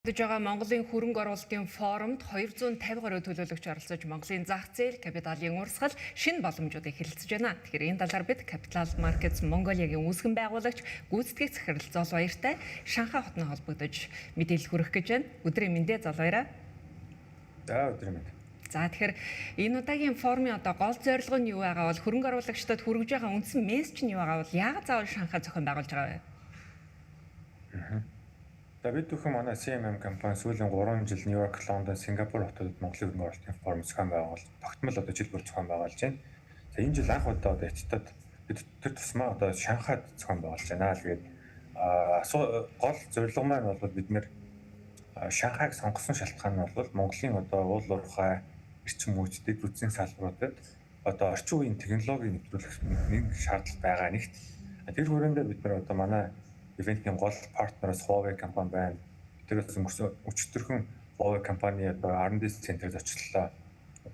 Байгаа Монголын хөрөнгө оруулалтын форумд 250 гаруй төлөөлөгч оролцож Монголын зах зээл, капиталын урсгал, шинэ боломжуудыг хэлэлцэж байна. Тэгэхээр энэ талаар бид Capital Markets Mongolia-гийн үүсгэн байгуулагч гүйцэтгэх захирал Зол Баяртай Шанхай хотны холбогдож мэдээлэл хүргэх гэж байна. Өдрийн мэндэ Зол Баяраа. За өдрийн мэнд. За тэгэхээр энэ удаагийн форумын гол зорилго нь юу байгаа бол хөрөнгө оруулагчдад хүргэж байгаа үндсэн мессеж нь юу байгаа бол яагаад заавал Шанхай зохион байгуулж байгаа вэ? За бид бүхэн манай CMM компани сүүлийн 3 жил Нью-Йорк, Лондон, Сингапур хотуудад Монголын хөрөнгө оруулалтын форум зохион байгуул. Тогтмол жил бүр зохион байгуулж байна. За энэ жил анх удаа эцэд бид тэр тусмаа Шанхайд зохион байгуулж байна л гээд гол зорилго маань бол бид нэр Шанхайг сонгосон шалтгаан нь бол Монголын уул уурхай эрчим хүчтэй бүтцийн салбаруудад орчин үеийн технологиг нэвтрүүлэх нэг шаардлага байгаа нэгт. Тэр хүрээндээ бид нар манай ивентийн гол партнераас Huawei компани байна. Тэрээс өчтөрхөн Huawei компани R&D центрээр зочлоо.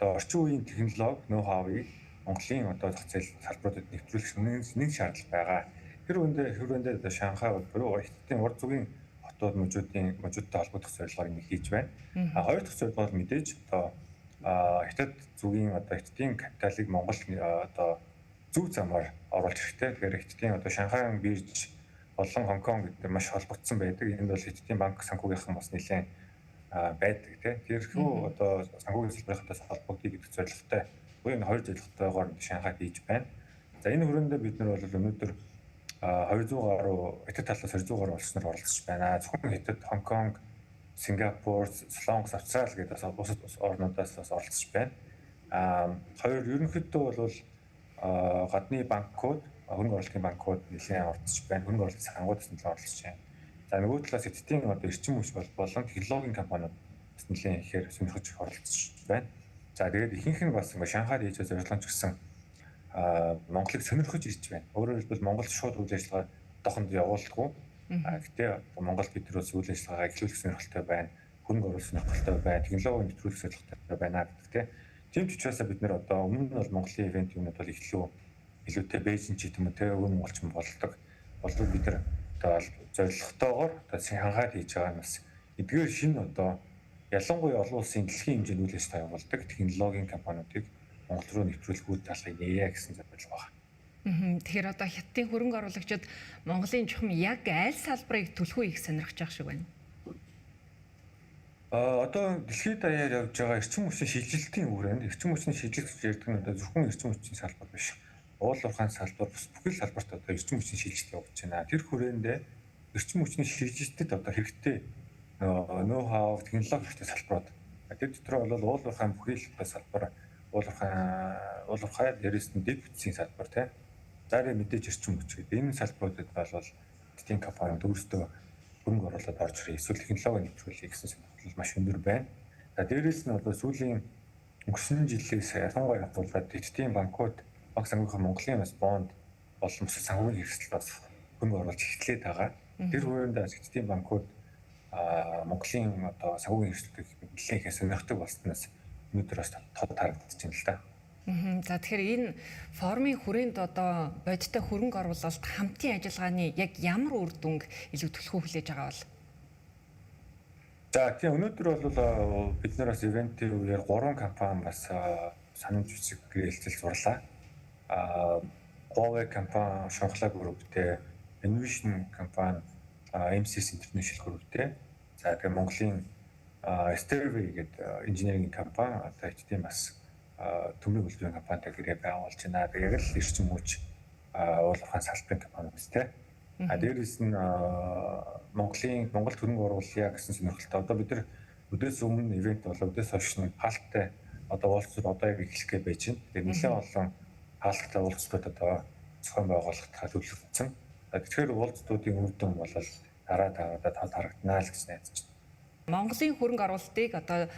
Орчин үеийн технологи, ноу-хавыг Монголын зах зээл салбаруудад нэвтрүүлэх нэг шаардлага байгаа. Тэр хүрээндээ Шанхай буюу Хятадын урд зүгийн хотууд мужуудтай холбогдох зорилгоор нэг хийж байна. Хоёр дахь зорилго бол мэдээж Хятад зүгийн Хятадын капиталыг Монголд зөв замаар оруулах хэрэгтэй. Тэгэхээр Хятадын Шанхайн бирж болон Хонконг гэдэг маш холбогдсон байдаг. Энд бол Хятадын банк санхүүгийнхэн бас нэлээд байдаг тийм. Тэрхүү санхүүгийн салбарынхаас холбогдъё гэдэг зорилготой. Буюу энэ хоёр зорилготойгоор Шанхайд хийж байна. За энэ хүрээндээ бид нар бол өнөөдөр 200 гаруй Хятад талаас 200 гаруй улс нар оролцож байна. Зөвхөн Хятад, Хонконг, Сингапур, Солонгос, Австрали гэдэг бусад орнуудаас бас оролцож байна. Ерөнхийдөө бол гадны банкуд, хөрөнгө оруулалтын банкуд нэлээд оролцож байна. Хөрөнгө оруулалтын сангуудаас нэлээд оролцож байна. За нөгөө талаас Хятадын эрчим хүч болон технологийн компаниуд бас нэлээд ихээр сонирхож оролцож байна. За тэгээд ихэнх нь бас Шанхайд хийж зорилгоч гэсэн Монголыг сонирхож ирж байна. Өөрөөр хэлбэл Монголд шууд үйл ажиллагаа одоохонд явуулдаггүй. Гэхдээ Монголд бид нар үйл ажиллагаагаа эхлүүлэх сонирхолтой байна. Хөрөнгө оруулах сонирхолтой байна. Технологийн нэвтрүүлэх сонирхолтой байна гэдэг тийм ч учраас бид нар өмнө нь бол Монголын ивент юмнууд бол илүүтэй Бээжин ч гэдэм үү те өвөө монголчин болдог. Болдог бид нар зорилготойгоор Шанхайд хийж байгаа нь бас эдгээр шинэ ялангуяа олон улсын дэлхийн хэмжээнд үйл ажиллагаа явуулдаг технологийн компаниудыг Монгол руу нэвтрүүлэх үйл ажиллагааг нээе гэсэн зорилго байна. Тэгэхээр Хятадын хөрөнгө оруулагчид Монголын чухам яг аль салбарыг төлхөө их сонирхож байгаа шиг байна. Дэлхийд даяар явж байгаа эрчим хүчний шилжилтийн хүрээнд эрчим хүчний шилжилт гэж ярьдаг нь зөвхөн эрчим хүчний салбар биш. Уул уурхайн салбар бус бүхэл салбарт эрчим хүчний шилжилт явуулж байна. Тэр хүрээндээ эрчим хүчний шилжилтэд хэрэгтэй ноу-хау технологи хэрэгтэй салбарууд. Тэр дотор бол уул уурхайн бүхэл салбар, уул уурхай дээрээс нь дэд бүтцийн салбар тийм. Зарим мэдээж эрчим хүч гэдэг энэ салбаруудад бол Хятадын компаниуд өөрсдөө хөрөнгө оруулалт орж ирэх эсвэл технологи нэвтрүүлэх гэсэн сонирхол маш өндөр байна. За дээрээс нь сүүлийн өнгөрсөн жилээс ялангуяа хадгалаад Хятадын банкуд банк санхүүгийн Монголын бас бонд болон санхүүгийн хэрэгсэл бас хөрөнгө оруулж эхлээд байгаа. Тэр хүрээнд Хятадын банкуд Монголын санхүүгийн хэрэгслийг нэлээд их сонирхдаг болсноос өнөөдөр бас тод харагдаж байна л да. За тэгэхээр энэ форумын хүрээнд бодиттой хөрөнгө оруулалт хамтын ажиллагааны яг ямар үр дүнг илүү төлхөө хүлээж байгаа бол? За тийм өнөөдөр бол бид нар бас ивентийн үеэр 3 компани бас санамж бичиг хэлцэл зурлаа. Huawei компани, Шанхай групптэй, Envision компани, MCS International групптэй. За тэгээ Монголын Stervy гэдэг инженерийн компани Хятадын бас төмөр үйлдвэрийн компанитай гэрээ байгуулж байна. Тэгээд л эрчим хүч уул уурхайн салбарын компаниудтэй. Дээрээс нь Монгол хөрөнгө оруулъя гэсэн сонирхолтой. Бид нар өдөөс өмнө ивент болоо өдөөс хойш нь хаалттай уулзалт яг эхлэх гэж байж байна. Тэгээд нэлээд олон хаалттай уулзалтууд зохион байгуулалтад төлөвлөсөн. Тэгэхээр уулзалтуудын үр дүн бол дараа харагдана л гэж найдаж байна. Монголын хөрөнгө оруулалтыг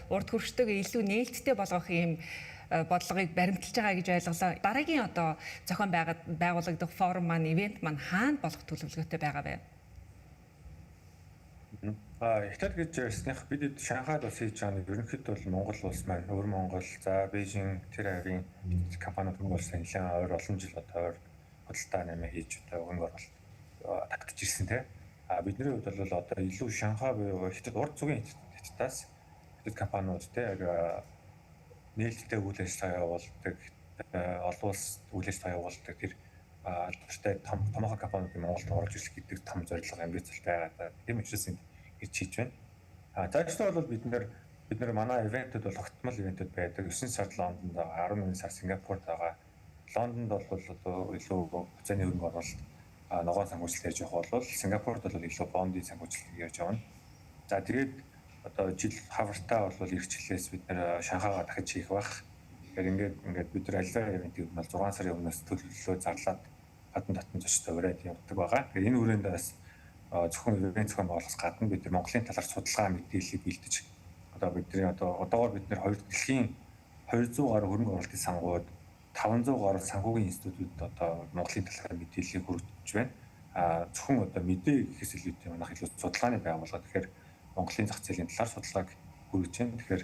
урд хүрчтэйг илүү нээлттэй болгох юм бодлогыг баримталж байгаа гэж ойлголоо. Дараагийн зохион байгуулагдах форум маань ивент маань хаана болох төлөвлөгөөтэй байгаа вэ? Хятад гэж ярьсных бид Шанхайд бас хийж байгаа нь ерөнхийдөө бол Монгол улс маань өвөр Монгол, за Бээжин тэр авийн компаниуд хөрөнгө оруулалтын нэлээд олон жил худалдаа нэмээ хийж хөрөнгө оруулалт татж ирсэн тийм. Бидний хувьд бол одоо илүү Шанхай буюу Хятад урд зүгийн Хятадаас Хятад компаниуд те яг нээлттэй үйл ажиллагаа явуулдаг, олон улс үйл ажиллагаа явуулдаг тэр албартай томоохон компаниуд Монголд орж ирэх гэдэг том зорилго амбиц байгаа. Тийм учраас энд ирж хийж байна. Цаашдаа бол бид нар манай ивентүүд бол огтмол ивентүүд байдаг. 9 сард Лондонд байгаа, 11 сар Сингапурт байгаа. Лондонд бол одоо илүү буцааны хөрөнгө оруулалт ногоон санхүүжилт ярьж явах бол Сингапурт бол илүү бондын санхүүжилт ярьж явна. За тэгээд одоо жил хавартаа бол ирэх жилээс бид нэр Шанхайгаа дахиж хийх байх. Тэгэхээр ингээд бид нар аль ивентийг бол 6 сарын өмнөөс төлөвлөлөө зарлаад гадна татан зочдтой ураад явдаг байгаа. Тэгэхээр энэ хүрээнд бас зөвхөн ивент зохион байгуулахаас гадна бид нар Монголын талаар судалгаа мэдээллийг бэлдэж одоо бидний одоогоор бид нар дэлхийн 200 гаруй хөрөнгө оруулалтын сангууд 500 гаруй санхүүгийн институтууд одоо Монголын талаар мэдээллийг хүргэж байна. Зөвхөн одоо мэдээ гэхээс илүүтэй манайх илүү судалгааны байгууллага. Тэгэхээр Монголын зах зээлийн талаар судалгааг хүргэж байна. Тэгэхээр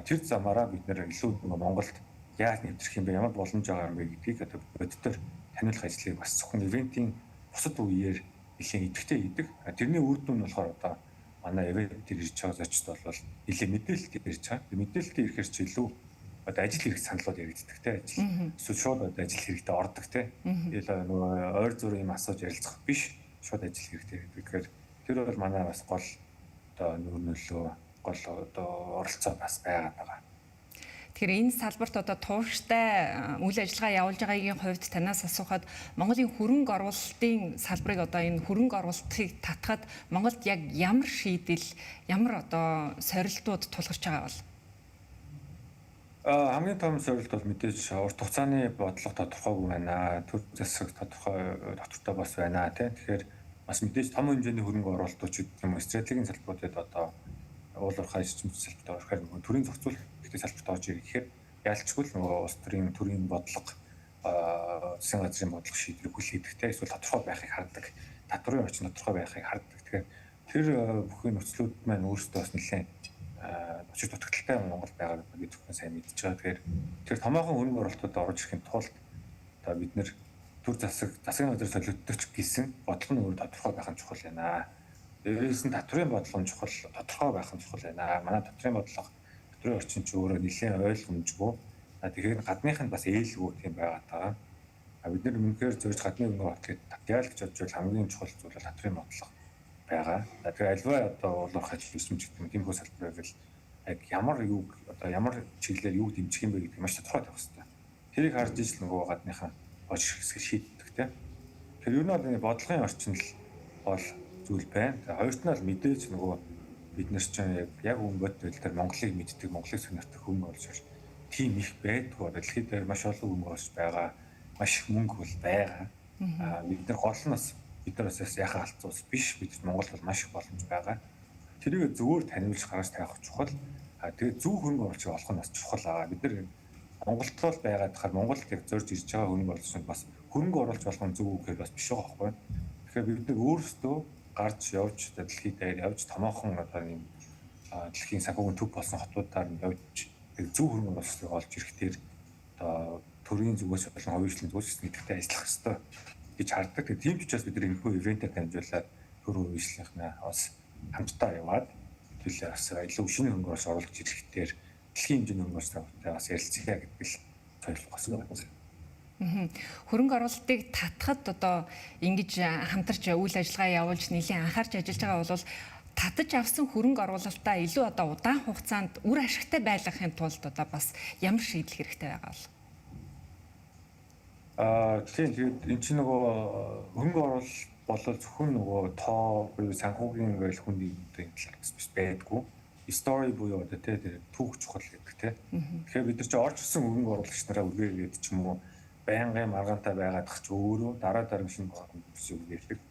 тэр замаараа бид нэр илүү Монголд яаж нэвтрэх юм бэ, ямар боломж байгаа юм бэ гэдгийг одоо боддоор таниулах ажлыг бас зөвхөн ивентийн бусад үеэр нэлээд идэвхтэй хийдэг. Тэрний үр дүн нь болохоор одоо манай ивент дээр ирж байгаа зочд бол нэлээд мэдээлэлт ирж байгаа. Мэдээлэлт ирэхээр ч илүү одоо ажил хэрэг саналууд яригддаг те ажил. Эсвэл шууд одоо ажил хэрэгтэй ордог те. Тэгэл нөгөө ойр зүрийн юм асууж ярилцах биш. Шууд ажил хэрэгтэй гэдэг. Тэгэхээр тэр бол манай бас гол одоо нөлөө гол одоо оролцоо бас байгаад байгаа. Тэгэхээр энэ салбарт одоо тууштай үйл ажиллагаа явуулж байгаагийн хувьд танаас асуухад Монголын хөрөнгө оруулалтын салбарыг одоо энэ хөрөнгө оруулалтыг татахад Монголд яг ямар шийдэл, ямар одоо сорилтууд тулгарч байгаа бол? Хамгийн том сорилт бол мэдээж урт хугацааны бодлого тодорхойгүй байна. Төр засаг тодорхой бас байна тийм. Тэгэхээр бас мэдээж том хэмжээний хөрөнгө оруулалтууд юм стратегийн салбаруудад одоо уул уурхай шижмж салбарт орохоор нөгөө төрийн зохицуулалт гэдэг салбарт орж ирэх гэхээр ялчгүй л нөгөө улс төрийн бодлого засгийн газрын бодлого шийдвэрийг хүлээдэгтэй эсвэл тодорхой байхыг хардаг. Татварын орчин тодорхой байхыг хардаг. Тэгэхээр тэр бүхний нөхцлүүд маань өөрсдөө бас нэлээд очир дутагдaltaй Монгол байгаа гэдгийг зөвхөн сайн мэдчихэж байгаа. Тэгэхээр тэр томоохон хөрөнгө оруулалтууд орж ирэхин тулд одоо бид нэр төр засгийн газар солиодтойч гэсэн бодлого нь өөр тодорхой байх нь чухал байна. Дээрээс нь татварын бодлого нь чухал, тодорхой байх нь чухал байна. Манай татварын бодлого, татварын орчин ч өөрөө нэлээд ойлгомжгүй. Тэгэхээр гадных нь бас ээлгүй тийм байгаад байгаа. Бид нар үнэхээр зөвж гадны хөрөнгө оруулалт татъял гэж бодож бол хамгийн чухал зүйл бол татварын бодлого байгаа. Тэгэхээр альва одоо уулуурах ажил өсөмж гэдэг юм тиймэрхүү салбар байвал яг ямар чиглэлээр юу дэмжих юм бэ гэдэг маш тодорхой тавих хэрэгтэй. Тэрийг харж ижил нөгөө гадныхаа оч хэсэг шийддэг тийм. Тэр юу нэг бодлогын орчин л бол зүйл байна. Хоёрт нь бол мэдээж нөгөө бид нар чинь яг өмнөд байдлаар Монголыг мэддэг, Монголыг сонирхдаг хүмүүс болж тийм их байдгүй. Дэлхийд дээр маш олон хүмүүс байгаа. Маш их мөнгө бол байгаа. Бид нар гол нь бас бид нар бас яхаа алцуус биш. Бид Монгол бол маш их боломж байгаа. Тэрийг зөвөр таниулж гаргаж тавих чухал. Тэгээд зөв хөрөнгө оруулалт олох нь бас чухал аа. Бид нар Монголд л байгаад хахаар Монголд яг зорж ирж байгаа хөрөнгө оруулалт бас хөрөнгө оруулалт болох нь зөв үг гэхээр бас биш байгаа байхгүй. Тэгэхээр бид нар өөрсдөө гарч явж дэлхийд дээр явж томоохон одоо юм дэлхийн санхүүгийн төв болсон хотуудаар нь явж зөв хөрөнгө оруулалтыг олж ирэхээр одоо төрийн зүгээс болон хувийн зүгээс нэгдэгтэй ажиллах хэрэгтэй гэж хардаг. Тийм ч учраас бид нар энэхүү ивентээр дамжуулаад төр хувийнхнаа бас хамтдаа яваад төлөө бас илүү шинэ хөрөнгө оруулалт оруулж ирэхээр дэлхийн хэмжээний хөрөнгө оруулалттай бас ярилцъя гэдэг л зорилго бас байна. Хөрөнгө оруулалтыг татахад одоо ингэж хамтарч үйл ажиллагаа явуулж нэлийн анхаарч ажиллаж байгаа бол татаж авсан хөрөнгө оруулалтаа илүү одоо удаан хугацаанд үр ашигтай байлгахын тулд одоо бас ямар шийдэл хэрэгтэй байгаа бол? Тэгээд эн чинь нөгөө хөрөнгө оруулалт болол зөвхөн нөгөө тоо буюу санхүүгийн ингээл хүндийн талаар бас байдгүй. Story буюу одоо тэр түүх чухал гэдэг тийм. Тэгэхээр бид нар чи орж ирсэн хөрөнгө оруулагч нараа үргээгээд ч юм уу байнгын маргаантай байгаад тах ч өөрөө дараа шинэ боломжийг үргэлжлэх.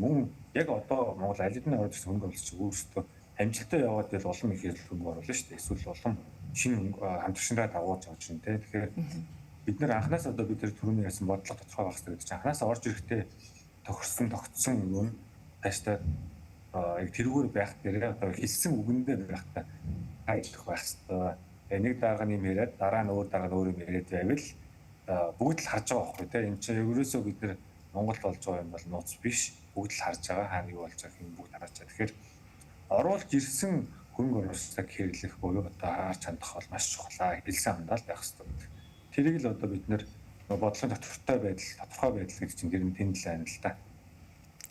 Мөн яг одоо Монгол аль хэдийн орж ирсэн хөрөнгө оруулагч өөрсдөө амжилттай яваад ил олон их хөрөнгө оруулна шүү дээ. Эсвэл олон шинэ хамтарчнаа дагуулж авч байна тийм. Тэгэхээр бид нар анханаас одоо бид нар түрүүний ярьсан бодлого тодорхой байх хэрэгтэй гэдэг чинь анханаас орж ирэхдээ тогтсон юм тааштай яг тэрүүгээр байх дээр одоо хэлсэн үгэндээ байхдаа хайдлах байх хэрэгтэй. Нэг дарга нь юм яриад дараа нь өөр дарга нь өөр юм яриад байвал бүгд л харж байгаа байхгүй тийм. Энд чинь ерөөсөө бид нар Монгол болж байгаа юм бол нууц биш. бүгд л харж байгаа хаана юу болж байгааг нь бүгд харж байгаа. Тэгэхээр оруулж ирсэн хөрөнгө оруулалтыг хэрэглэх буюу одоо харж хандах бол маш чухал. Хэлсэн хандаад байх хэрэгтэй. Тэрийг л одоо бид нэр бодлогын тодорхой байдал гэж чинь тэр нь тэн л байна л да.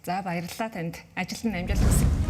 За баярлалаа танд. Ажилд нь амжилт хүсье.